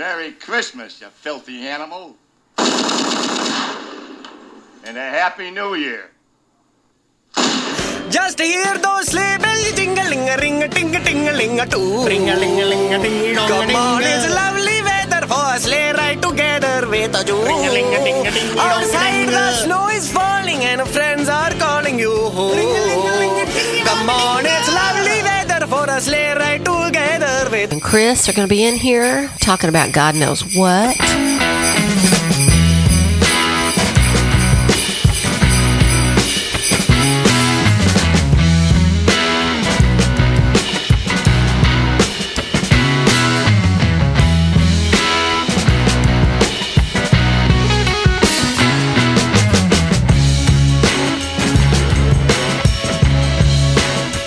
Merry Christmas, you filthy animal. And a Happy New Year. Just hear those sleigh bells jingling-a-ring-a-ting-a-ting-a-ling-a-too. Ring-a-ling-a-ling-a-ting-dong. Come on, it's lovely weather for a sleigh ride together with a Jew. Outside the snow is falling and friends are calling you. Come on, it's lovely weather for a sleigh ride together with. And Chris are going to be in here talking about God knows what.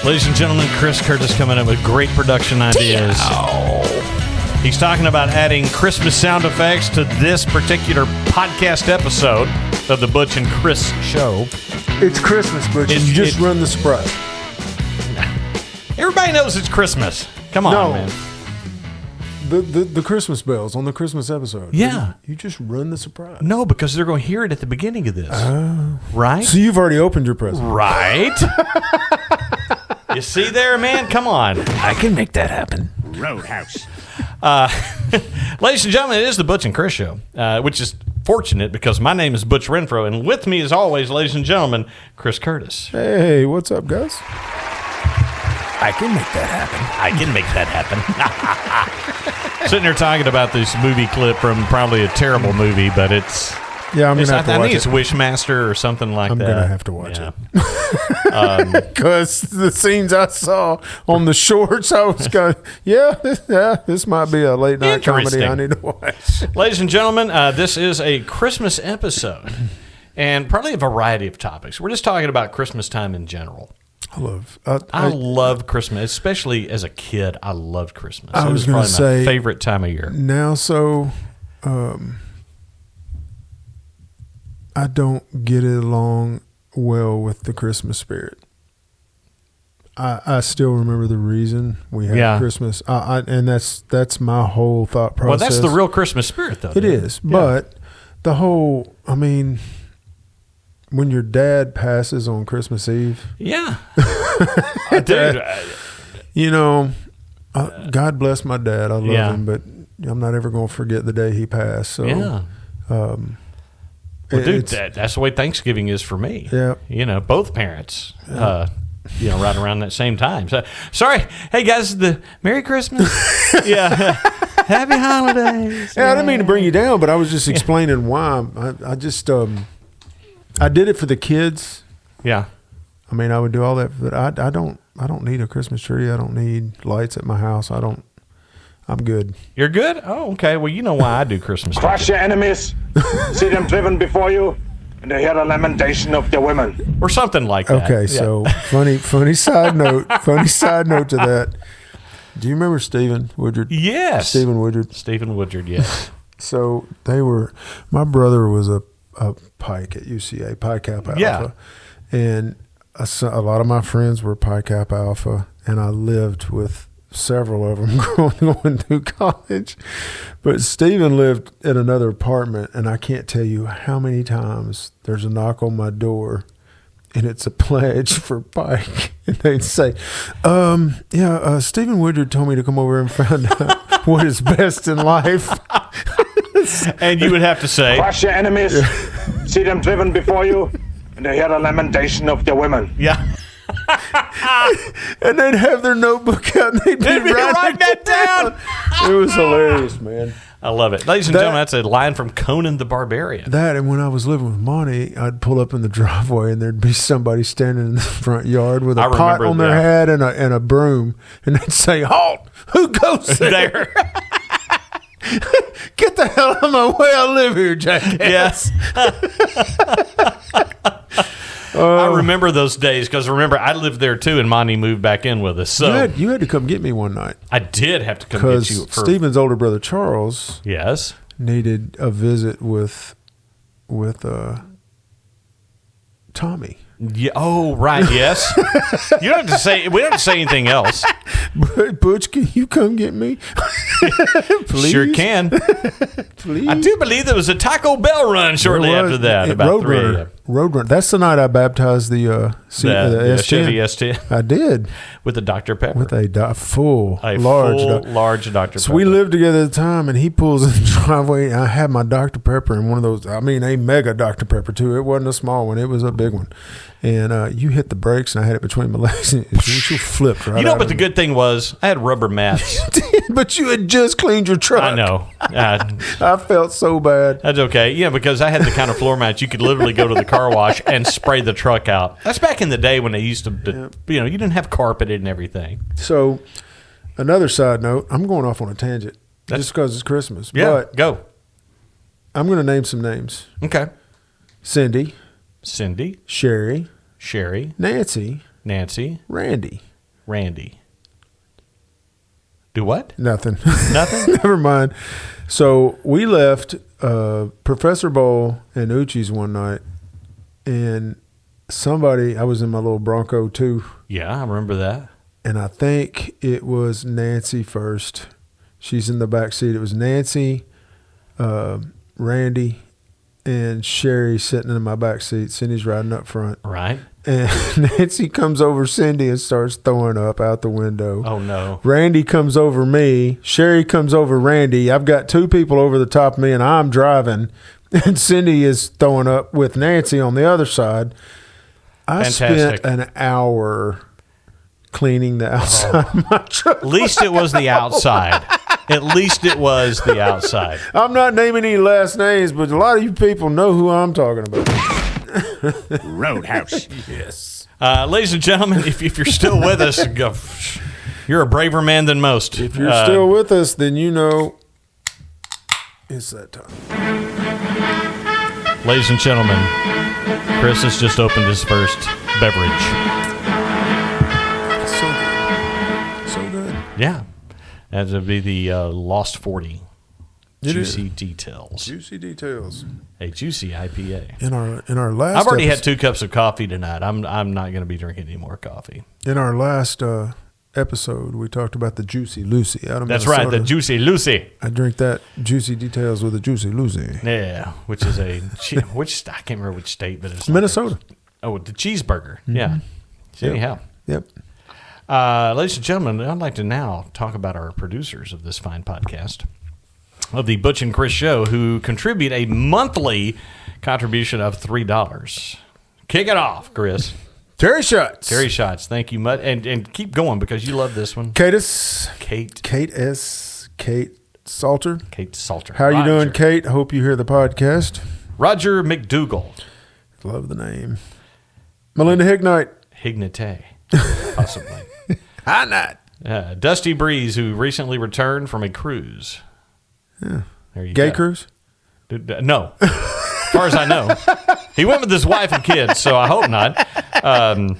Ladies and gentlemen, Chris Curtis coming up with great production ideas. He's talking about adding Christmas sound effects to this particular podcast episode of the Butch and Chris Show. It's Christmas, Butch. You just run the surprise. Everybody knows it's Christmas. Come on, man. The Christmas bells on the Christmas episode. Yeah. You just run the surprise. No, because they're going to hear it at the beginning of this. Right? So you've already opened your present. Right? You see there, man? Come on. I can make that happen. Roadhouse. Ladies and gentlemen, it is the Butch and Chris Show, which is fortunate because my name is Butch Renfro, and with me, as always, ladies and gentlemen, Chris Curtis. Hey, what's up, guys? I can make that happen. I can make that happen. Sitting there talking about this movie clip from probably a terrible movie, but it's... Yeah, I'm going to have to watch it. I think it's Wishmaster or something like that. I'm going to have to watch it. Because the scenes I saw on the shorts, I was going, this might be a late night comedy I need to watch. Ladies and gentlemen, this is a Christmas episode and probably a variety of topics. We're just talking about Christmas time in general. I love Christmas, especially as a kid. I loved Christmas. I was going to say, my favorite time of year. Now, I don't get along well with the Christmas spirit. I still remember the reason we have Christmas, and that's my whole thought process. Well, that's the real Christmas spirit, though. It is, but the whole, when your dad passes on Christmas Eve. Yeah. Dude. God bless my dad. I love him, but I'm not ever going to forget the day he passed. So, well, dude, that's the way Thanksgiving is for me. Yeah. Both parents, right around that same time. So, sorry. Hey, guys, Merry Christmas. Happy holidays. Yeah, I didn't mean to bring you down, but I was just explaining why. I just, I did it for the kids. Yeah. I would do all that, but I don't need a Christmas tree. I don't need lights at my house. I'm good. You're good? Oh, okay. Well, you know why I do Christmas. Crush your enemies, see them driven before you, and to hear the lamentation of their women. Or something like that. Okay, so funny side note. Funny side note to that. Do you remember Stephen Woodard? Yes. Stephen Woodard, yes. So my brother was a Pike at UCA, Pi Kappa Alpha. Yeah. And a lot of my friends were Pi Kappa Alpha, and I lived with several of them going through college. But Stephen lived in another apartment, and I can't tell you how many times there's a knock on my door, and it's a pledge for Pike. And they'd say, Stephen Woodard told me to come over and find out what is best in life. And you would have to say, crush your enemies, see them driven before you, and to hear the lamentation of their women. Yeah. And they'd have their notebook out and they'd be writing that down. It was hilarious, man. I love it. Ladies and gentlemen, that's a line from Conan the Barbarian. That, and when I was living with Monty, I'd pull up in the driveway and there'd be somebody standing in the front yard with a pot on their head and a broom, and they'd say, "Halt! Who goes there?" Get the hell out of my way! I live here, jackass. Yes. I remember those days because I lived there too, and Monty moved back in with us. So you had to come get me one night. I did have to come get you because Stephen's older brother Charles, needed a visit with Tommy. Yeah. Oh, right. Yes. You don't have to say. We don't have to say anything else. Butch, can you come get me? Please? Sure can. Please? I do believe there was a Taco Bell run shortly after that, about 3 a.m. Roadrunner. That's the night I baptized the The S10. Chevy S10 I did. with the Dr. Pepper. With a large Dr. Pepper. So we lived together at the time, and he pulls in the driveway. And I had my Dr. Pepper in one of those. I mean, a mega Dr. Pepper too. It wasn't a small one; it was a big one. And you hit the brakes, and I had it between my legs, and it flipped right. But the good thing was I had rubber mats. But you had just cleaned your truck. I know. I felt so bad. That's okay. Yeah, because I had the kind of floor mats you could literally go to the car wash and spray the truck out. That's back in the day when they used to, you didn't have carpeted and everything. So, another side note, I'm going off on a tangent just because it's Christmas. Yeah, but go. I'm going to name some names. Okay. Cindy, Sherry, Nancy, Randy. Do what? Nothing. Nothing? Never mind. So we left Professor Bowl and Uchi's one night, and I was in my little Bronco too. Yeah, I remember that. And I think it was Nancy first. She's in the back seat. It was Nancy, Randy, and Sherry sitting in my back seat. Cindy's riding up front. Right. And Nancy comes over Cindy and starts throwing up out the window. Oh, no. Randy comes over me. Sherry comes over Randy. I've got two people over the top of me, and I'm driving. And Cindy is throwing up with Nancy on the other side. I Fantastic. spent an hour cleaning the outside of my truck. At least it was the outside. I'm not naming any last names, but a lot of you people know who I'm talking about. Roadhouse. Yes. Ladies and gentlemen, if you're still with us, you're a braver man than most. If you're still with us, then you know it's that time. Ladies and gentlemen, Chris has just opened his first beverage. So good. Yeah. That would be the Lost 40. It Juicy is. Details. Juicy details. A juicy IPA. In our last I've already had 2 cups of coffee tonight. I'm not going to be drinking any more coffee. In our last episode, we talked about the Juicy Lucy out of That's Minnesota. right, the Juicy Lucy. I drink that Juicy Details with a Juicy Lucy. Yeah, which is I can't remember which state, but it's Minnesota. the cheeseburger. Mm-hmm. Yeah. So anyhow. Yep. Ladies and gentlemen, I'd like to now talk about our producers of this fine podcast, of the Butch and Chris Show, who contribute a monthly contribution of $3. Kick it off, Chris. Terry Shots. Thank you much. And keep going because you love this one. Kate Salter. Kate Salter. How are you doing, Kate? I hope you hear the podcast. Roger McDougal. Love the name. Melinda Hignate, possibly. Hi, Night. Dusty Breeze, who recently returned from a cruise. Yeah. There you Gay go. cruise? No. As far as I know. He went with his wife and kids, so I hope not. Or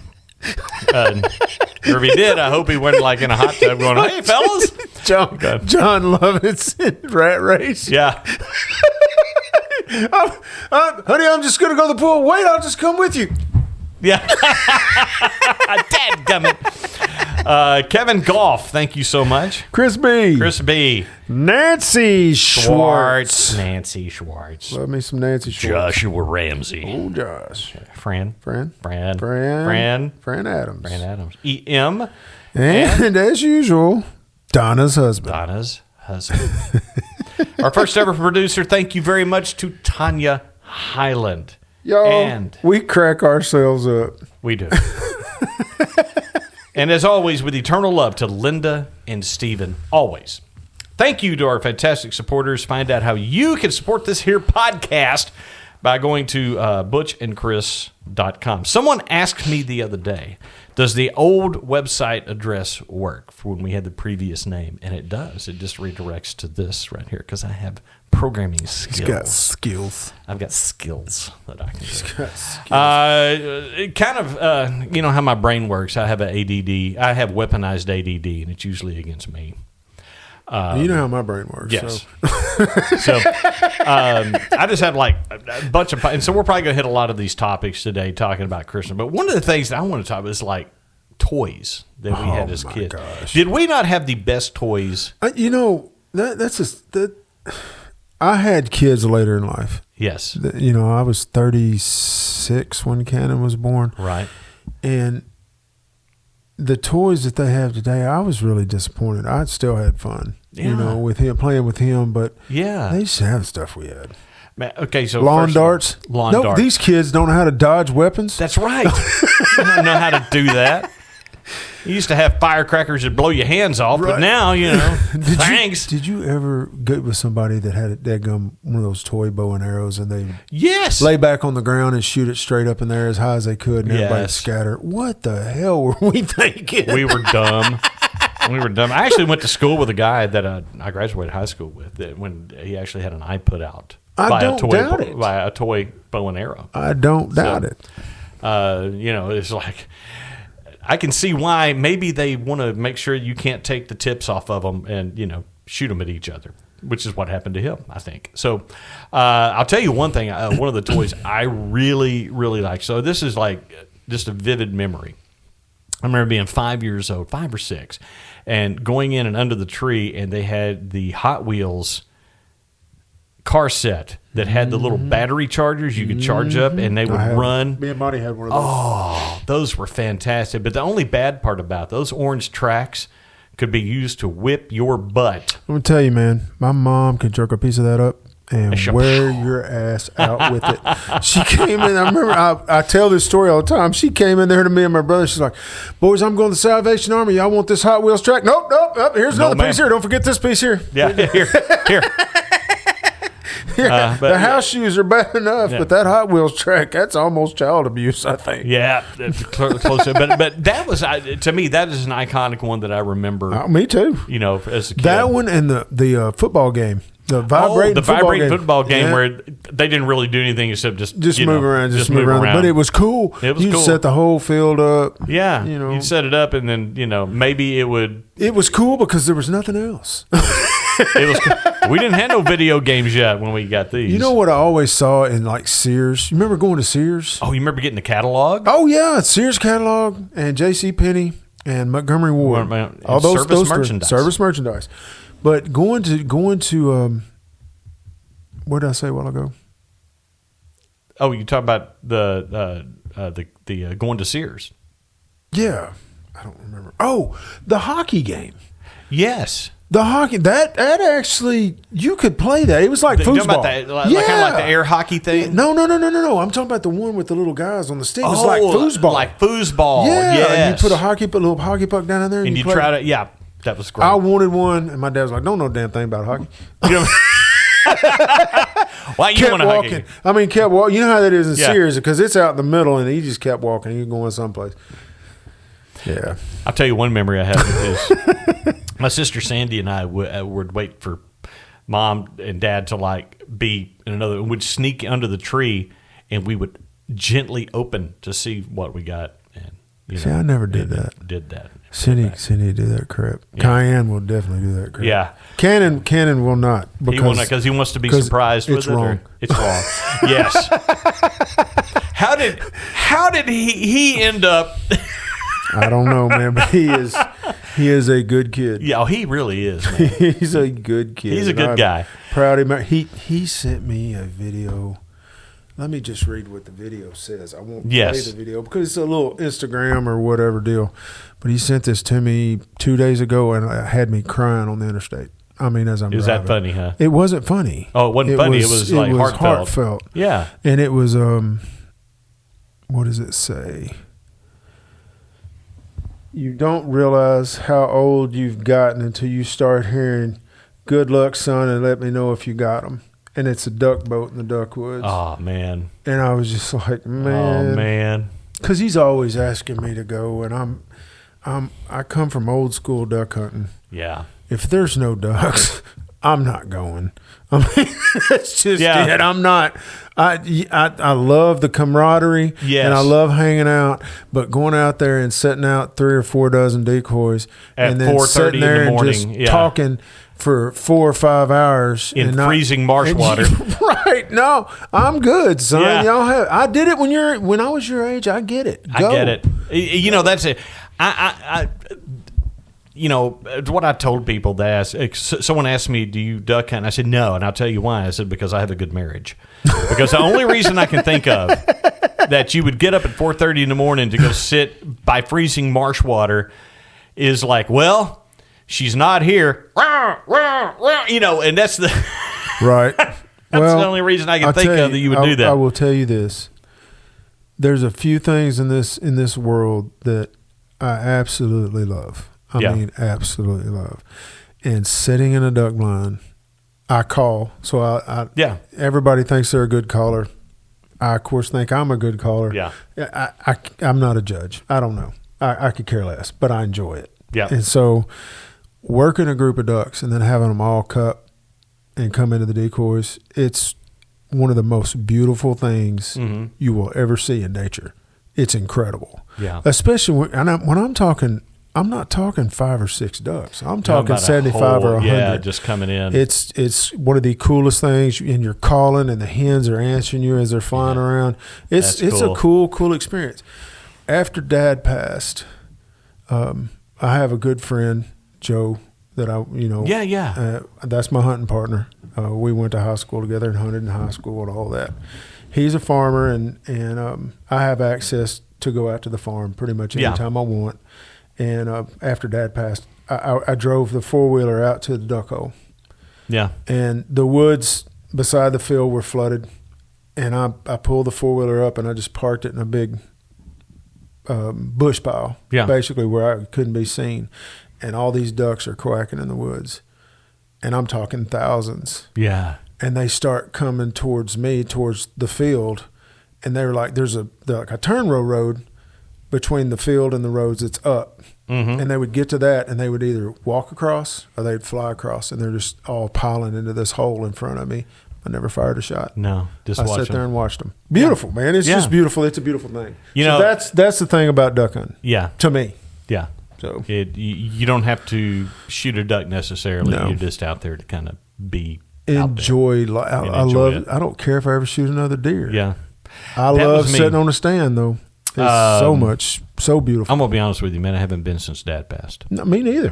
if he did, I hope he went like in a hot tub going, hey, fellas. John Lovitz in Rat Race. Yeah. Honey, I'm just going to go to the pool. Wait, I'll just come with you. Yeah. Dadgummit. Kevin Goff, thank you so much. Chris B. Nancy Schwartz. Nancy Schwartz. Love me some Nancy Schwartz. Joshua Ramsey. Oh, Josh. Fran Adams. E.M. And as usual, Donna's husband. Our first ever producer, thank you very much to Tanya Highland. Y'all, we crack ourselves up. We do. And as always, with eternal love to Linda and Stephen, always. Thank you to our fantastic supporters. Find out how you can support this here podcast by going to butchandchris.com. Someone asked me the other day, does the old website address work for when we had the previous name? And it does. It just redirects to this right here because I have programming skills. He's got skills. I've got skills that I can do. He's got skills. It kind of, you know how my brain works. I have an ADD. I have weaponized ADD, and it's usually against me. You know how my brain works. Yes. So. I just have like a bunch of, and so we're probably going to hit a lot of these topics today talking about Christmas. But one of the things that I want to talk about is like toys that we had as kids. Gosh. Did we not have the best toys? You know, I had kids later in life. Yes. You know, I was 36 when Cannon was born. Right. And the toys that they have today, I was really disappointed. I still had fun, you know, with him, playing with him, but they just have the stuff we had. Man, okay, so lawn darts. Darts. These kids don't know how to dodge weapons. That's right. They don't know how to do that. You used to have firecrackers that blow your hands off, but now, you know, thanks. Did you ever get with somebody that had one of those toy bow and arrows, and they lay back on the ground and shoot it straight up in there as high as they could, and everybody scatter? What the hell were we thinking? We were dumb. I actually went to school with a guy that I graduated high school with when he actually had an eye put out by a toy bow and arrow. I don't doubt it. You know, it's like, I can see why maybe they want to make sure you can't take the tips off of them and, you know, shoot them at each other, which is what happened to him, I think. So I'll tell you one thing. One of the toys I really, really like. So this is like just a vivid memory. I remember being 5 years old, 5 or 6, and going in and under the tree, and they had the Hot Wheels car set that had the little battery chargers you could charge up, and they would run. Me and Monty had one of those. Oh, those were fantastic. But the only bad part about those orange tracks could be used to whip your butt. I'm going to tell you, man, my mom could jerk a piece of that up and wear your ass out with it. She came in, I remember, I tell this story all the time. She came in there to me and my brother. She's like, boys, I'm going to the Salvation Army. Y'all want this Hot Wheels track? Nope. Here's another piece here. Don't forget this piece here. Yeah, here. The house shoes are bad enough, but that Hot Wheels track, that's almost child abuse, I think. Yeah, close to it. But that was, to me, that is an iconic one that I remember. Me too. You know, as a kid. That one and the football game. The vibrating football game where they didn't really do anything except just move around. But it was cool. You set the whole field up. Yeah, you know, you'd set it up, and then maybe it would. It was cool because there was nothing else. We didn't have no video games yet when we got these. You know what I always saw in like Sears? You remember going to Sears? Oh, you remember getting the catalog? Oh yeah, Sears catalog and J.C. Penney and Montgomery Ward. All those service merchandise. Service merchandise. But going to where did I say a while ago? Oh, you talk about the going to Sears. Yeah, I don't remember. Oh, the hockey game. Yes. The hockey, that actually, you could play that. It was like foosball. About that, kind of like the air hockey thing? No. I'm talking about the one with the little guys on the stick. It was like foosball. Like foosball. Yeah. Yes. And you put a little hockey puck down in there. And you try to, that was great. I wanted one, and my dad was like, don't know a damn thing about hockey. Why you want a hockey? Kept walking. You know how that is in Sears, because it's out in the middle, and he just kept walking. He was going someplace. Yeah. I'll tell you one memory I have of this. My sister Sandy and I would wait for Mom and Dad to be in another. We'd sneak under the tree, and we would gently open to see what we got. And I never did that. Did that. Cindy do that crap. Yeah. Cayenne will definitely do that crap. Yeah. Cannon will not. Because he wants to be surprised with it. Wrong. It's wrong. Yes. How did he end up? I don't know, man, but he is a good kid. Yeah, he really is, man. He's a good kid. He's a good guy. Proud of him. He sent me a video. Let me just read what the video says. I won't play the video because it's a little Instagram or whatever deal. But he sent this to me 2 days ago, and it had me crying on the interstate. As I'm driving. Is that funny, huh? It wasn't funny. Oh, it wasn't funny. It was heartfelt. Yeah. And it was, what does it say? You don't realize how old you've gotten until you start hearing, good luck, son, and let me know if you got them. And it's a duck boat in the duck woods. Oh, man. And I was just like, man. Oh, man. Because he's always asking me to go, and I come from old school duck hunting. Yeah. If there's no ducks, I'm not going. That's just it. I'm not. I love the camaraderie, and I love hanging out, but going out there and setting out 3 or 4 dozen decoys, at and then 4:30 sitting there in the morning, and just talking for 4 or 5 hours in freezing marsh water. Right? No, I'm good, son. Yeah. Y'all I did it when I was your age. I get it. Go. I get it. You know, that's it. I you know, what I told people that someone asked me, "Do you duck hunt?" And I said no, and I'll tell you why. I said because I have a good marriage. Because the only reason I can think of that you would get up at 4:30 in the morning to go sit by freezing marsh water is like, well, she's not here. You know, and that's the right. That's well, the only reason I can think of that you would do that. I will tell you this. There's a few things in this world that I absolutely love. I mean, absolutely love. And sitting in a duck blind, I call. So I everybody thinks they're a good caller. I, of course, think I'm a good caller. Yeah. I'm not a judge. I don't know. I could care less, but I enjoy it. Yeah. And so working a group of ducks and then having them all cup and come into the decoys, it's one of the most beautiful things you will ever see in nature. It's incredible. Yeah. Especially when I'm talking, I'm not talking 5 or 6 ducks. I'm talking 75 or 100. Yeah, just coming in. It's one of the coolest things, and you're calling, and the hens are answering you as they're flying around. It's a cool experience. After Dad passed, I have a good friend, Joe, that that's my hunting partner. We went to high school together and hunted in high school and all that. He's a farmer, and I have access to go out to the farm pretty much any time I want. And after Dad passed, I drove the 4-wheeler out to the duck hole. Yeah. And the woods beside the field were flooded. And I pulled the 4-wheeler up and I just parked it in a big bush pile, basically where I couldn't be seen. And all these ducks are quacking in the woods. And I'm talking thousands. Yeah. And they start coming towards me, towards the field. And they were like, there's like a turn road between the field and the roads that's up. Mm-hmm. And they would get to that and they would either walk across or they'd fly across, and they're just all piling into this hole in front of me. I never fired a shot. No, just watch them. I sat there and watched them. Beautiful, man. It's just beautiful. It's a beautiful thing. You know, that's the thing about duck hunting. Yeah. To me. Yeah. So you don't have to shoot a duck necessarily. No. You're just out there to kind of be enjoy. I love it. I don't care if I ever shoot another deer. Yeah. I love sitting on a stand though. It's so beautiful. I'm gonna be honest with you, man. I haven't been since Dad passed. No, me neither.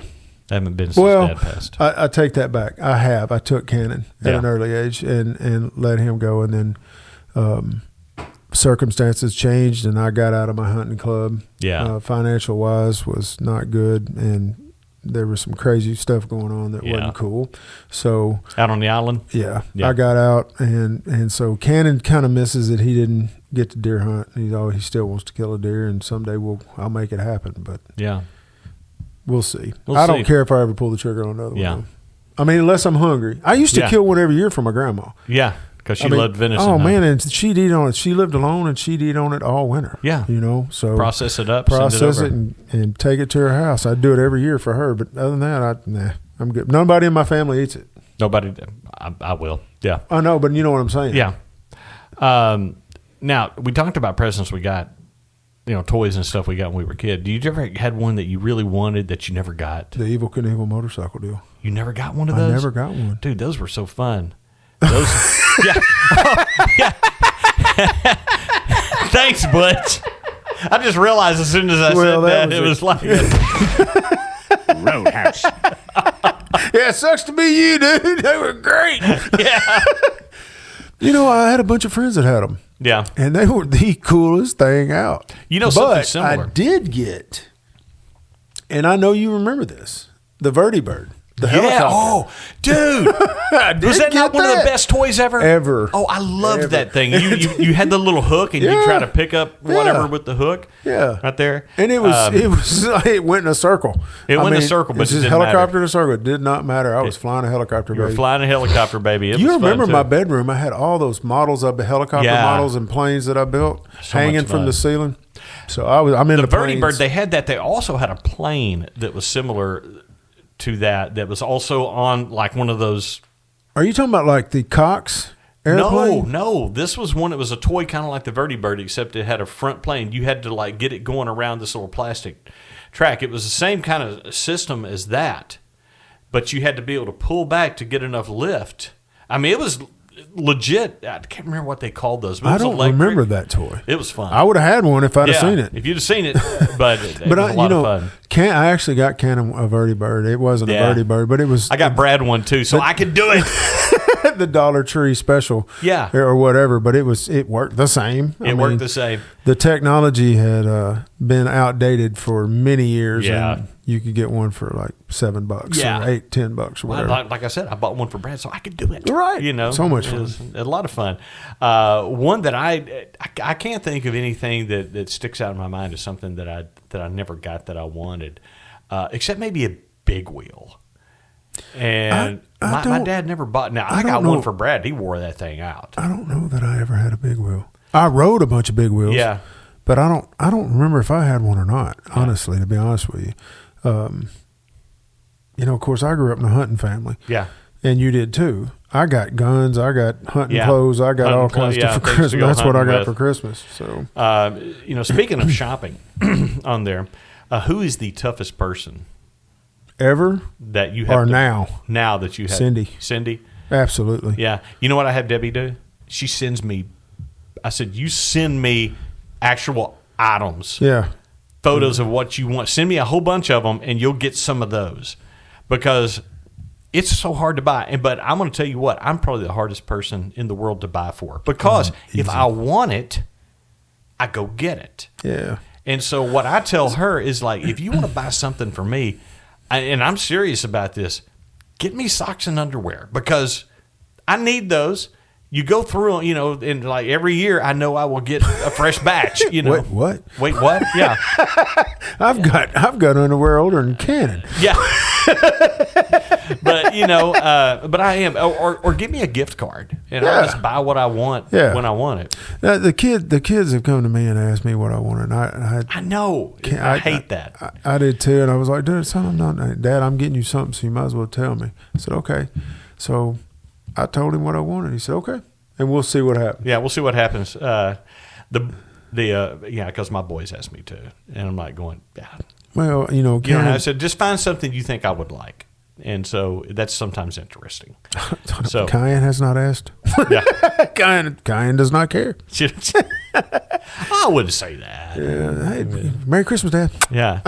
I haven't been since Dad passed. I take that back. I have. I took Cannon at an early age and let him go, and then circumstances changed, and I got out of my hunting club. Yeah. Financial wise was not good, and there was some crazy stuff going on that wasn't cool. So out on the island. Yeah. I got out, and so Cannon kind of misses that he didn't get to deer hunt. He still wants to kill a deer, and someday I'll make it happen. But we'll see. I don't care if I ever pull the trigger on another one. I mean, unless I'm hungry. I used to kill one every year for my grandma. Yeah, because she loved venison. Oh man, and she'd eat on it. She lived alone, and she'd eat on it all winter. Yeah, so process it up, process it, and take it to her house. I'd do it every year for her, but other than that, I'm good. Nobody in my family eats it. Nobody. I will. Yeah, I know, but you know what I'm saying. Yeah. Now, we talked about presents we got, toys and stuff we got when we were a kid. Do you ever had one that you really wanted that you never got? The Evel Knievel motorcycle deal. You never got one of those? I never got one. Dude, those were so fun. Those, yeah. Thanks, Butch. I just realized as soon as I said that, it was like Roadhouse. Yeah, it sucks to be you, dude. They were great. Yeah. I had a bunch of friends that had them. Yeah. And they were the coolest thing out. Something similar. I did get, and I know you remember this, the Vertibird. The helicopter. Oh, dude. Was that not one of the best toys ever? Ever. Oh, I loved that thing. You had the little hook, and you try to pick up whatever with the hook. Yeah. Right there. And it went in a circle. It went in a circle, but it didn't helicopter matter. in a circle. It did not matter. I was flying a helicopter, baby. You were flying a helicopter, baby. You remember my bedroom? I had all those models of the helicopter models and planes that I built hanging from the ceiling. So I'm in the Vertibird. They had that. They also had a plane that was similar to that was also on like one of those. Are you talking about like the Cox airplane? No. This was one that was a toy kind of like the Vertibird, except it had a front plane. You had to like get it going around this little plastic track. It was the same kind of system as that, but you had to be able to pull back to get enough lift. I mean, it was legit. I can't remember what they called those. But it I was don't electric. remember that toy. It was fun. I would have had one if I'd have seen it. If you'd have seen it, but it But was a lot of fun. I actually got Canon a Verdi Bird. It wasn't a Verdi Bird, but it was. I got Brad one too, so I could do it. the Dollar Tree special, or whatever. But it worked the same. It worked the same. The technology had been outdated for many years. Yeah. And you could get one for like $7 or $8, $10 or whatever. Like I said, I bought one for Brad, so I could do it. Right. You know, so much it fun. was a lot of fun. One that I can't think of anything that sticks out in my mind as something that I never got that I wanted, except maybe a big wheel. And my dad never bought. Now I got one for Brad. He wore that thing out. I don't know that I ever had a big wheel. I rode a bunch of big wheels. Yeah. But I don't remember if I had one or not, honestly, to be honest with you. Of course, I grew up in a hunting family. Yeah. And you did too. I got guns. I got hunting clothes. I got all kinds of stuff for Christmas. That's what I got for Christmas. So, speaking of shopping on there, who is the toughest person ever that you have or now? Now that you have Cindy. Absolutely. Yeah. You know what I had Debbie do? She sends me. I said, you send me actual items. Yeah. Photos of what you want. Send me a whole bunch of them, and you'll get some of those because it's so hard to buy. But I'm going to tell you what, I'm probably the hardest person in the world to buy for because if I want it, I go get it. Yeah. And so what I tell her is like, if you want to buy something for me, and I'm serious about this, get me socks and underwear because I need those. You go through, and like every year, I know I will get a fresh batch. Wait, what? Wait, what? Yeah, I've got underwear older than Canon. yeah. But but I am, or give me a gift card, and I'll just buy what I want when I want it. The kids have come to me and asked me what I wanted. And I know. I hate that. I did too, and I was like, "Dude, son, I'm not. Dad, I'm getting you something, so you might as well tell me." I said, "Okay." So I told him what I wanted. He said, "Okay," and we'll see what happens. Yeah, we'll see what happens. Because my boys asked me to, and I'm like going, yeah. Well, I said just find something you think I would like, and so that's sometimes interesting. So Cayenne has not asked. Yeah, Cayenne does not care. I wouldn't say that. Yeah, hey, Merry Christmas, Dad. Yeah.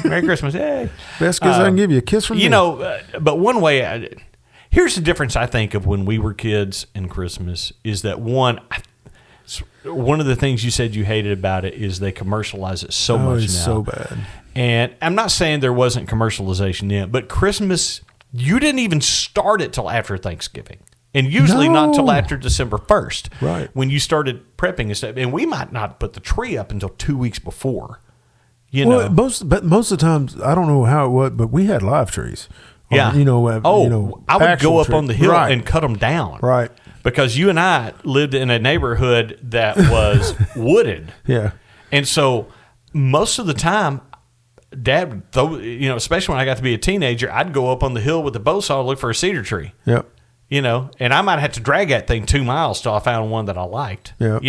Merry Christmas. Hey, best kiss I can give you. A kiss from me. But one way. Here's the difference I think of when we were kids and Christmas is that one of the things you said you hated about it is they commercialize it so much it's now. So bad. And I'm not saying there wasn't commercialization yet, but Christmas, you didn't even start it till after Thanksgiving. And usually not until after December 1st. Right. When you started prepping and stuff. And we might not put the tree up until 2 weeks before. Most of the times, I don't know how it was, but we had live trees. Yeah. I would go up on the hill and cut them down. Right. Because you and I lived in a neighborhood that was wooded. Yeah. And so most of the time, Dad would throw, especially when I got to be a teenager, I'd go up on the hill with the bow saw and look for a cedar tree. Yep. And I might have to drag that thing 2 miles till I found one that I liked. Yeah.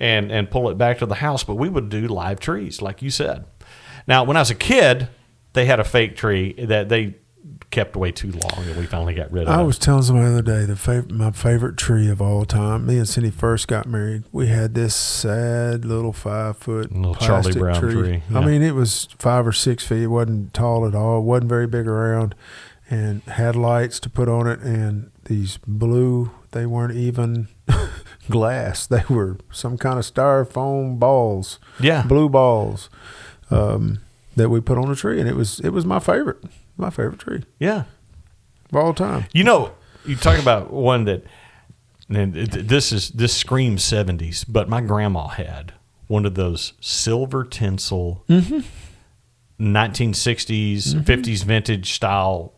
And pull it back to the house. But we would do live trees, like you said. Now, when I was a kid, they had a fake tree that they kept way too long, and we finally got rid of it. I was telling somebody the other day my favorite tree of all time. Me and Cindy first got married. We had this sad little 5-foot little plastic Charlie Brown tree. Yeah. I mean, it was 5 or 6 feet. It wasn't tall at all. It wasn't very big around, and had lights to put on it. And these blue, they weren't even glass. They were some kind of styrofoam balls. Yeah, blue balls that we put on the tree, and it was my favorite. My favorite tree. Yeah. Of all time. You talk about one that, and this screams 70s, but my grandma had one of those silver tinsel 1960s, 50s vintage style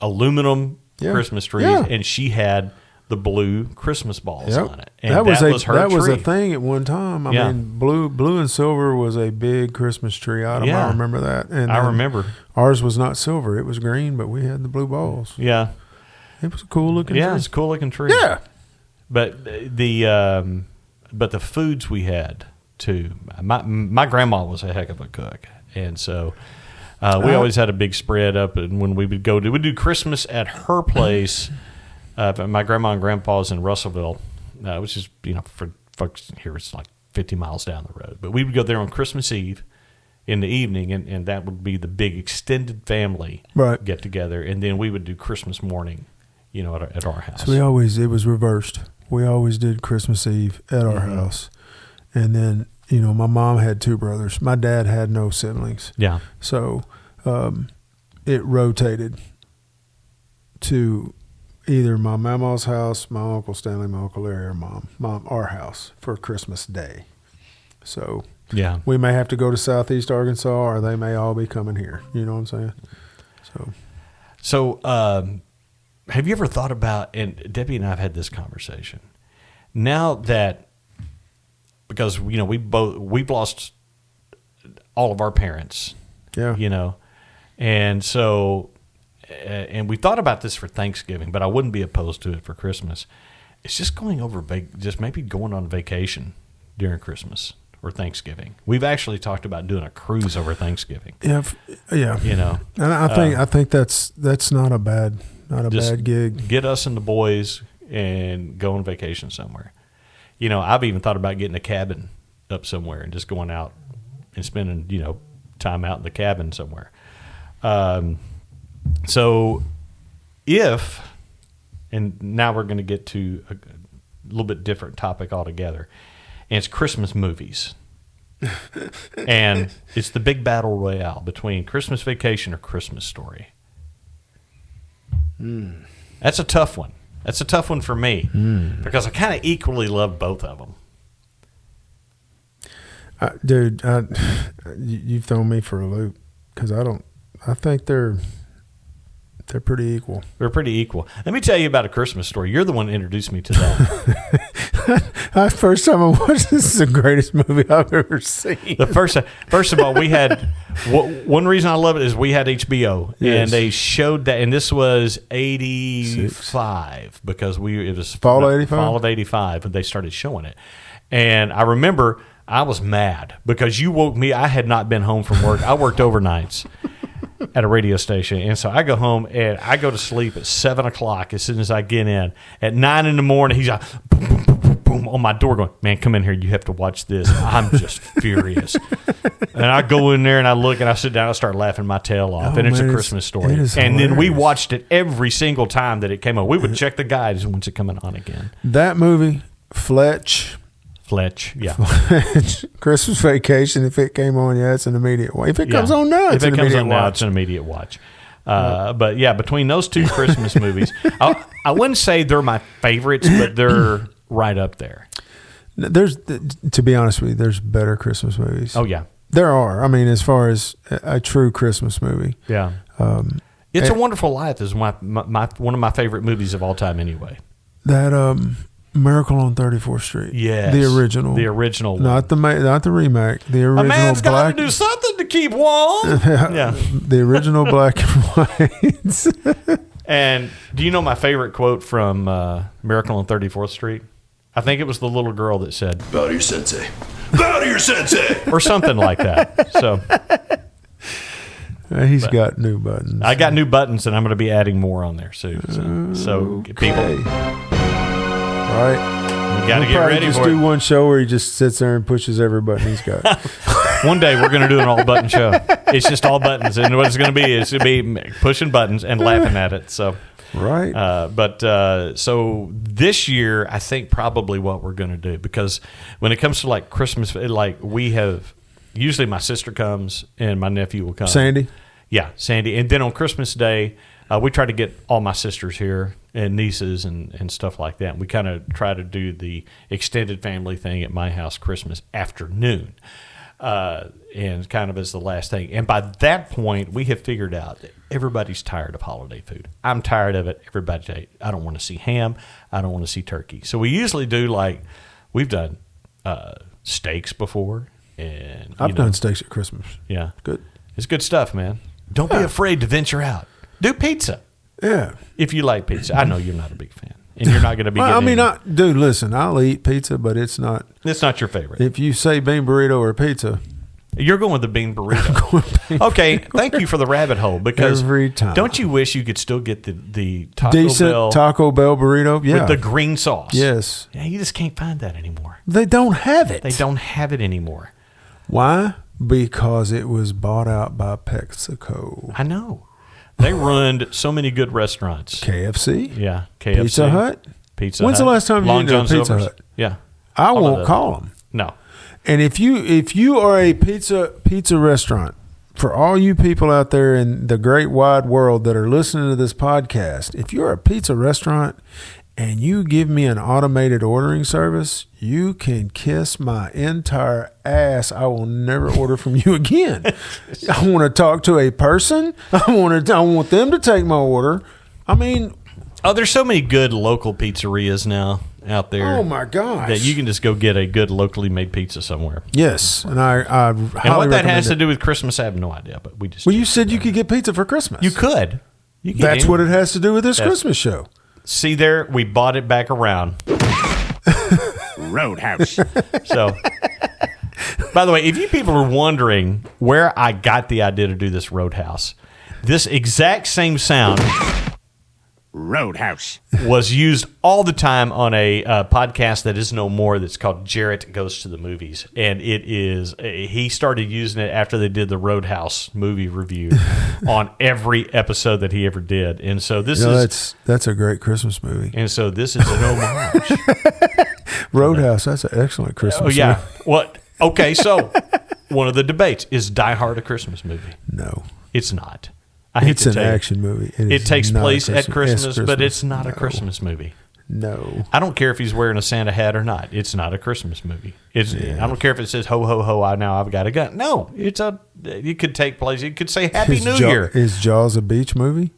aluminum Christmas trees, and she had the blue Christmas balls on it. And that was her that tree. was a thing at one time. I mean, blue and silver was a big Christmas tree item. I remember that. And I remember. Ours was not silver. It was green, but we had the blue balls. Yeah. It was a cool looking tree. Yeah, it's a cool looking tree. Yeah. But the foods we had too. My grandma was a heck of a cook. And so We always had a big spread up, and when we would go, we'd do Christmas at her place. My grandma and grandpa's in Russellville, which is, for folks here, it's like 50 miles down the road. But we would go there on Christmas Eve in the evening, and that would be the big extended family get together, and then we would do Christmas morning, at our house. So it was reversed. We always did Christmas Eve at our house, and then my mom had 2 brothers. My dad had no siblings. Yeah. So it rotated to either my mama's house, my Uncle Stanley, my Uncle Larry, or mom, our house for Christmas Day. So we may have to go to Southeast Arkansas, or they may all be coming here. You know what I'm saying? So have you ever thought about, and Debbie and I have had this conversation, now that, because we've lost all of our parents, and so, and we thought about this for Thanksgiving, but I wouldn't be opposed to it for Christmas. It's just just maybe going on vacation during Christmas or Thanksgiving. We've actually talked about doing a cruise over Thanksgiving. Yeah. And I think that's not a bad gig. Get us and the boys and go on vacation somewhere. I've even thought about getting a cabin up somewhere and just going out and spending, time out in the cabin somewhere. So and now we're going to get to a little bit different topic altogether, and it's Christmas movies. And it's the big battle royale between Christmas Vacation or Christmas Story. That's a tough one. That's a tough one for me because I kind of equally love both of them. Dude, you've thrown me for a loop because I think they're pretty equal. They're pretty equal. Let me tell you about A Christmas Story. You're the one that introduced me to that. First time I watched this is the greatest movie I've ever seen. First of all, we had one reason I love it is we had HBO, and they showed that, and this was 85 because it was fall of 85, and they started showing it. And I remember I was mad because you woke me. I had not been home from work. I worked overnights at a radio station, and so I go home and I go to sleep at 7:00 as soon as I get in. At 9 a.m, he's like, boom, boom, boom, boom, boom, on my door going, man, come in here, you have to watch this. I'm just furious. And I go in there and I look and I sit down and start laughing my tail off, and it's A Christmas Story. And then we watched it every single time that it came on. We would check the guides when's it coming on again. That movie, Fletch, yeah. Christmas Vacation, if it came on, it's an immediate watch. If it comes on now, it's an immediate watch. It's an immediate watch. But yeah, between those two Christmas movies, I wouldn't say they're my favorites, but they're right up there. To be honest with you, there's better Christmas movies. Oh yeah, there are. I mean, as far as a true Christmas movie, yeah. It's a Wonderful Life is one of my favorite movies of all time. Anyway, that Miracle on 34th Street. Yes. The original. Not the remake. The original. A man's got to do something to keep warm. Yeah. The original black and white. And do you know my favorite quote from Miracle on 34th Street? I think it was the little girl that said, "Bow to your sensei. Bow to your sensei." Or something like that. So he's got new buttons. I got new buttons, and I'm going to be adding more on there soon. So people. Right. You got to get ready just for it. do one show where he just sits there and pushes every button he's got. One day we're going to do an all button show. It's just all buttons, and what it's going to be is pushing buttons and laughing at it. So right. So this year, I think probably what we're going to do, because when it comes to like Christmas, like we have usually my sister comes and my nephew will come. Sandy. Yeah, Sandy, and then on Christmas Day, we try to get all my sisters here and nieces and stuff like that. We kind of try to do the extended family thing at my house Christmas afternoon, and kind of as the last thing. And by that point, we have figured out that everybody's tired of holiday food. I'm tired of it. Everybody, I don't want to see ham. I don't want to see turkey. So we usually do we've done steaks before. And I've done steaks at Christmas. Yeah. Good. It's good stuff, man. Don't be afraid to venture out. Do pizza. Yeah. If you like pizza. I know you're not a big fan. And you're not going to be dude, listen, I'll eat pizza, but it's not. It's not your favorite. If you say bean burrito or pizza, You're going with the bean burrito. Okay, thank you for the rabbit hole because Every time. Don't you wish you could still get the Taco Decent Bell Taco Bell burrito? Yeah. with the green sauce? Yes. Yeah, you just can't find that anymore. They don't have it. They don't have it anymore. Why? Because it was bought out by PepsiCo. I know. They ruined so many good restaurants. KFC? Yeah, KFC. Pizza Hut? Pizza When's Hut. the last time you Long ate a John Pizza Silver's. Hut? Yeah. I All of won't those. call them. No. And if you are a pizza restaurant, for all you people out there in the great wide world that are listening to this podcast, if you're a pizza restaurant and you give me an automated ordering service, you can kiss my entire ass. I will never order from you again. I want to talk to a person. I want them to take my order. I mean, there's so many good local pizzerias now out there. oh my gosh, that you can just go get a good locally made pizza somewhere. yes, and I highly And what that recommend has it. to do with Christmas, I have no idea. But we just Well, you said you could get pizza for Christmas. you could. You could That's what it has to do with this Yes. Christmas show. See there, we bought it back around. Roadhouse. So, by the way, if you people are wondering where I got the idea to do this Roadhouse, this exact same sound Roadhouse. was used all the time on a podcast that is no more that's called Jarrett Goes to the Movies. And it is, he started using it after they did the Roadhouse movie review on every episode that he ever did. And so this That's a great Christmas movie. and so this is an homage. Roadhouse, that's an excellent Christmas Oh, yeah. movie. What? Okay, so one of the debates is Die Hard a Christmas movie? No. It's not. I hate It's to an tell you. action movie. It is takes not a place at Christmas, but Christmas. it's not a No. Christmas movie. No. I don't care if he's wearing a Santa hat or not. It's not a Christmas movie. I don't care if it says ho ho ho. I've got a gun. No, it could take place. It could say Happy New Year. Is Jaws a beach movie?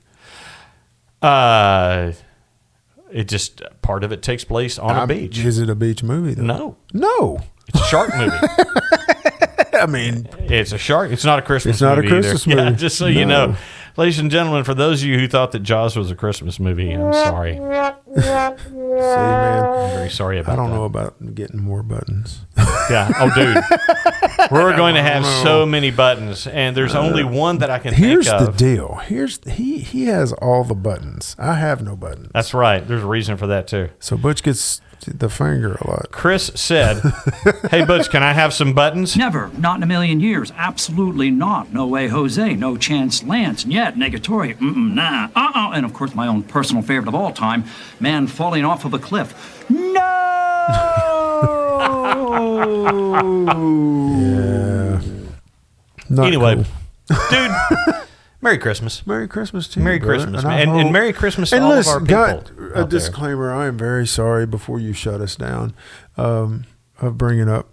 It just part of it takes place on a beach. Is it a beach movie, though? No, No. it's a shark movie. I mean, It's a shark. It's not a Christmas. It's not a movie Christmas either. Yeah, movie. just so you No. know, ladies and gentlemen, for those of you who thought that Jaws was a Christmas movie, I'm sorry. see, man, I'm very sorry about I don't that. know about getting more buttons. Yeah. Oh, dude. We're going to have so many buttons, and there's only one that I can Here's think the of. deal. He has all the buttons. I have no buttons. That's right. There's a reason for that, too. So Butch gets the finger a lot. Chris said, hey, Butch, can I have some buttons? Never, not in a million years. Absolutely not. No way, Jose. No chance, Lance. And yet, negatory. Nah. And of course, my own personal favorite of all time, man falling off of a cliff. Yeah. Not Anyway, cool. dude, Merry Christmas. Merry Christmas to you. Merry brother. Christmas, I man. And hope- Merry Christmas to And all listen, of our people. got a out there. disclaimer. I am very sorry before you shut us down of bringing up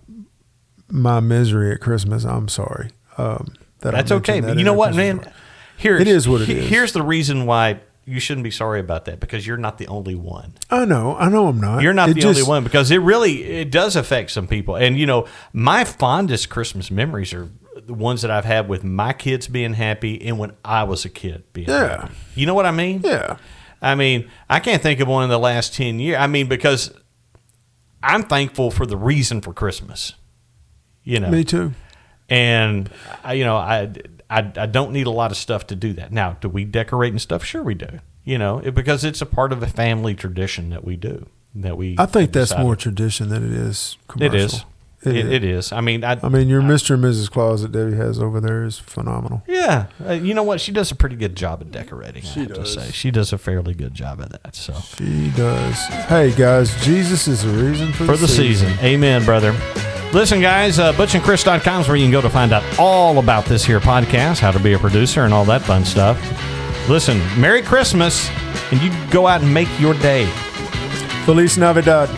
my misery at Christmas. I'm sorry. That That's I okay. mentioned But that you in know a what, Christmas man? Here's, It is what it is. Here's the reason why you shouldn't be sorry about that, because you're not the only one. I know I'm not. You're not It the just- only one, because it does affect some people. And, you know, my fondest Christmas memories are the ones that I've had with my kids being happy and when I was a kid being happy. You know what I mean? Yeah. I mean, I can't think of one in the last 10 years. I mean, because I'm thankful for the reason for Christmas. You know, Me too. and I don't need a lot of stuff to do that. Now, do we decorate and stuff? Sure, we do. You know, because it's a part of a family tradition that we do. I think that's decided. more tradition than it is It commercial. is. It is. I mean, I mean, your Mr. and Mrs. Claus that Debbie has over there is phenomenal. yeah. You know what? She does a pretty good job of decorating. I have does. to say, she does a fairly good job of that. So She does. Hey guys, Jesus is the reason for the season. Amen, brother. Listen, guys, butchandchris.com is where you can go to find out all about this here podcast, how to be a producer, and all that fun stuff. Listen, Merry Christmas, and you go out and make your day. Feliz Navidad.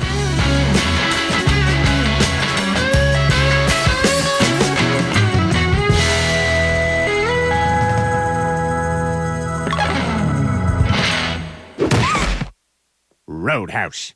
Roadhouse.